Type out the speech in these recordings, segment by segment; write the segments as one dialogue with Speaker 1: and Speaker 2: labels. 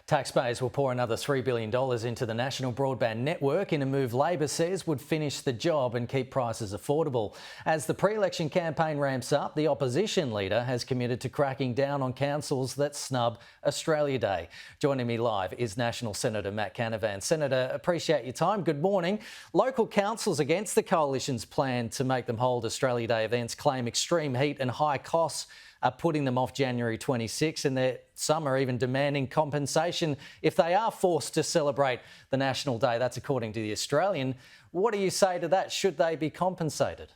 Speaker 1: Taxpayers will pour another $3 billion into the national broadband network in a move Labor says would finish the job and keep prices affordable. As the pre-election campaign ramps up, the opposition leader has committed to cracking down on councils that snub Australia Day. Joining me live is National Senator Matt Canavan. Senator, appreciate your time. Good morning. Local councils against the coalition's plan to make them hold Australia Day events claim extreme heat and high costs are putting them off January 26, and some are even demanding compensation if they are forced to celebrate the National Day. That's according to The Australian. What do you say to that? Should they be compensated?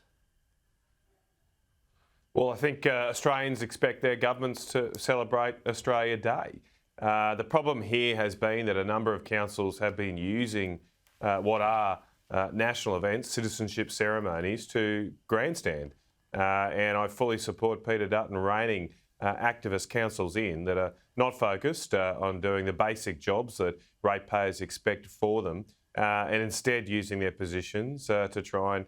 Speaker 2: Well, I think Australians expect their governments to celebrate Australia Day. The problem here has been that a number of councils have been using what are national events, citizenship ceremonies, to grandstand. And I fully support Peter Dutton reining activist councils in that are not focused on doing the basic jobs that ratepayers expect for them, and instead using their positions to try and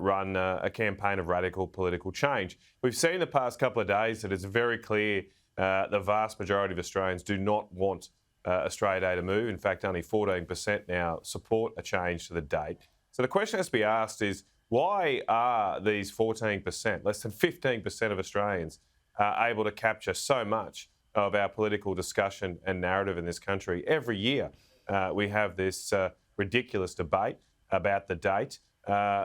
Speaker 2: run a campaign of radical political change. We've seen the past couple of days that it's very clear the vast majority of Australians do not want Australia Day to move. In fact, only 14% now support a change to the date. So the question has to be asked is, why are these 14%, less than 15% of Australians, able to capture so much of our political discussion and narrative in this country? Every year we have this ridiculous debate about the date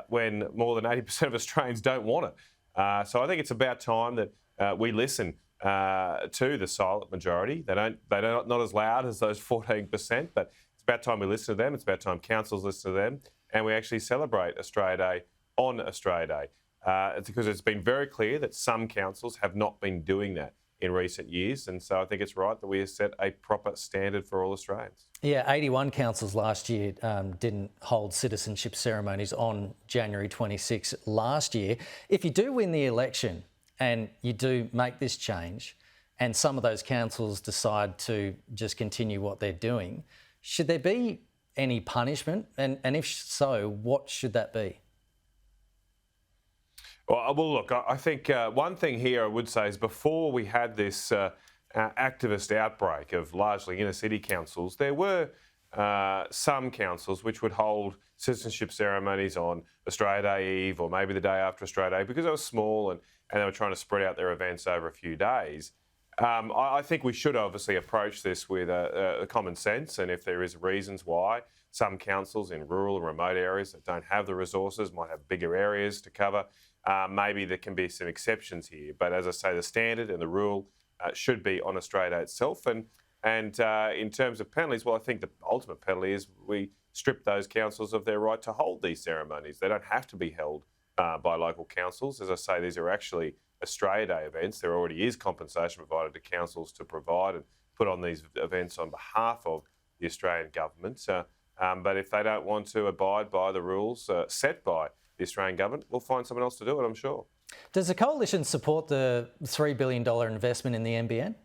Speaker 2: when more than 80% of Australians don't want it. So I think it's about time that we listen to the silent majority. They're not as loud as those 14%, but it's about time we listen to them. It's about time councils listen to them, and we actually celebrate Australia Day on Australia Day. It's because it's been very clear that some councils have not been doing that in recent years, and so I think it's right that we set a proper standard for all Australians.
Speaker 1: Yeah, 81 councils last year didn't hold citizenship ceremonies on January 26 last year. If you do win the election and you do make this change and some of those councils decide to just continue what they're doing, should there be any punishment? And if so, what should that be?
Speaker 2: Well, look, I think one thing here I would say is before we had this activist outbreak of largely inner city councils, there were some councils which would hold citizenship ceremonies on Australia Day Eve or maybe the day after Australia Day because they were small and they were trying to spread out their events over a few days. I think we should obviously approach this with a common sense, and if there is reasons why some councils in rural and remote areas that don't have the resources might have bigger areas to cover, maybe there can be some exceptions here. But as I say, the standard and the rule should be on Australia Day itself. And in terms of penalties, well, I think the ultimate penalty is we strip those councils of their right to hold these ceremonies. They don't have to be held by local councils. As I say, these are actually Australia Day events. There already is compensation provided to councils to provide and put on these events on behalf of the Australian government. But if they don't want to abide by the rules set by the Australian government, we'll find someone else to do it, I'm sure.
Speaker 1: Does the coalition support the $3 billion investment in the NBN?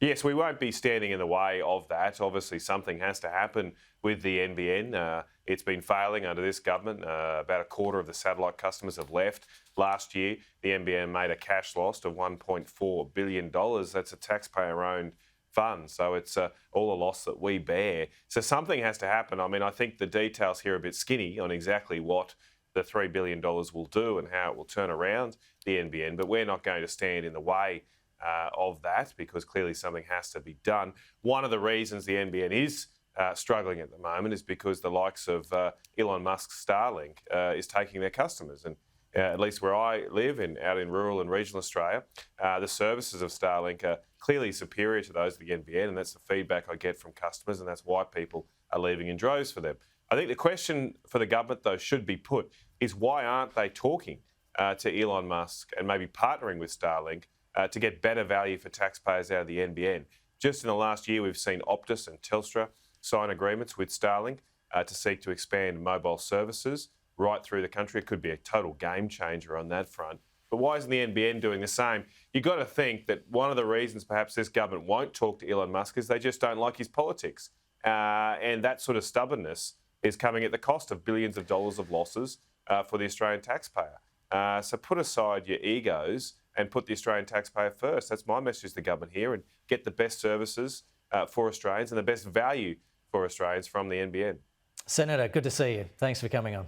Speaker 2: Yes, we won't be standing in the way of that. Obviously, something has to happen with the NBN. It's been failing under this government. About a quarter of the satellite customers have left. Last year, the NBN made a cash loss of $1.4 billion. That's a taxpayer-owned fund, so it's all a loss that we bear. So something has to happen. I mean, I think the details here are a bit skinny on exactly what the $3 billion will do and how it will turn around the NBN, but we're not going to stand in the way of that because clearly something has to be done. One of the reasons the NBN is struggling at the moment is because the likes of Elon Musk's Starlink is taking their customers. And at least where I live, out in rural and regional Australia, the services of Starlink are clearly superior to those of the NBN, and that's the feedback I get from customers, and that's why people are leaving in droves for them. I think the question for the government, though, should be put is why aren't they talking to Elon Musk and maybe partnering with Starlink to get better value for taxpayers out of the NBN? Just in the last year, we've seen Optus and Telstra sign agreements with Starlink to seek to expand mobile services right through the country. It could be a total game changer on that front. But why isn't the NBN doing the same? You've got to think that one of the reasons perhaps this government won't talk to Elon Musk is they just don't like his politics. And that sort of stubbornness is coming at the cost of billions of dollars of losses for the Australian taxpayer. So put aside your egos and put the Australian taxpayer first. That's my message to the government here, and get the best services for Australians and the best value for Australians from the NBN.
Speaker 1: Senator, good to see you. Thanks for coming on.